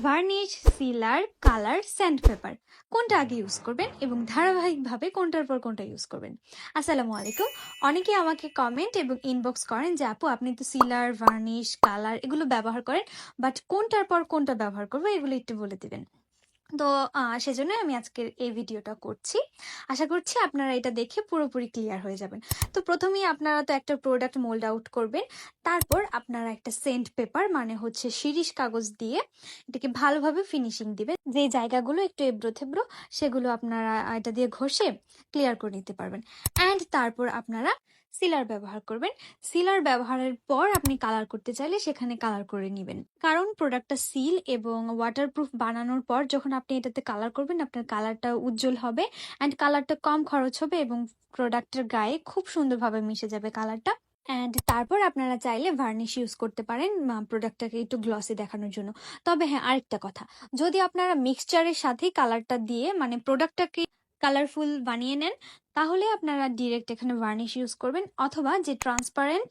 Varnish, সিলার, colour, sandpaper কোনটা আগে use করবেন এবং ধারাবাহিকভাবে কোনটার পর কোনটা ইউজ করবেন। আসসালামু আলাইকুম। অনেকে আমাকে কমেন্ট এবং ইনবক্স করেন যে আপু আপনি তো সিলার, ভার্নিশ, কালার এগুলো ব্যবহার করেন, বাট কোনটার পর কোনটা ব্যবহার করবো এগুলো একটু বলে দিবেন। তো সেজন্য আমি আজকের এই ভিডিওটা করছি। আশা করছি আপনারা এটা দেখে পুরোপুরি ক্লিয়ার হয়ে যাবেন। তো প্রথমেই আপনারা তো একটা প্রোডাক্ট মোল্ড আউট করবেন, তারপর আপনারা একটা সেন্ট পেপার মানে হচ্ছে শিরিষ কাগজ দিয়ে এটাকে ভালোভাবে ফিনিশিং দিবেন। যে জায়গাগুলো একটু এবড়ো থেবড়ো সেগুলো আপনারা এটা দিয়ে ঘষে ক্লিয়ার করে নিতে পারবেন। অ্যান্ড তারপর আপনারা সিলার ব্যবহার করবেন। সিলার ব্যবহারের পর আপনি কালার করতে চাইলে সেখানে কালার করে নেবেন, কারণ প্রোডাক্টটা সিল এবং ওয়াটারপ্রুফ বানানোর পর যখন আপনি এটাতে কালার করবেন আপনার কালারটা উজ্জ্বল হবে অ্যান্ড কালারটা কম খরচ হবে এবং প্রোডাক্টের গায়ে খুব সুন্দরভাবে মিশে যাবে কালারটা। অ্যান্ড তারপর আপনারা চাইলে ভার্নিশ ইউজ করতে পারেন প্রোডাক্টটাকে একটু গ্লসি দেখানোর জন্য। তবে হ্যাঁ, আরেকটা কথা, যদি আপনারা মিক্সচারের সাথেই কালারটা দিয়ে মানে প্রোডাক্টটাকে কালারফুল বানিয়ে নেন তাহলে আপনারা ডিরেক্ট এখানে ভার্নিশ ইউজ করবেন, অথবা যে ট্রান্সপারেন্ট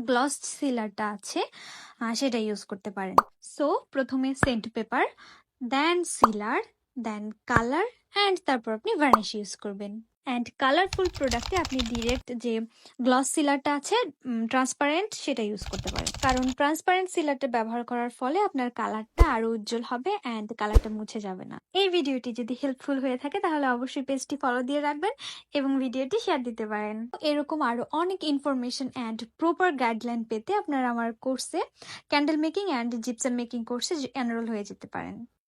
গ্লস সিলারটা আছে সেটা ইউজ করতে পারেন। সো প্রথমে sand paper, then sealer, then colour and তারপর আপনি ভার্নিশ ইউজ করবেন। অ্যান্ড কালারফুল প্রোডাক্টে আপনি ডিরেক্ট যে গ্লস সিলারটা আছে ট্রান্সপারেন্ট সেটা ইউজ করতে পারেন, কারণ ট্রান্সপারেন্ট সিলারটা ব্যবহার করার ফলে আপনার কালারটা আরো উজ্জ্বল হবে অ্যান্ড কালারটা মুছে যাবে না। এই ভিডিওটি যদি হেল্পফুল হয়ে থাকে তাহলে অবশ্যই পেজটি ফলো দিয়ে রাখবেন এবং ভিডিওটি শেয়ার দিতে পারেন। এরকম আরো অনেক ইনফরমেশন অ্যান্ড প্রপার গাইডলাইন পেতে আপনারা আমার কোর্সে candle making and gypsum making কোর্সে এনরোল হয়ে যেতে পারেন।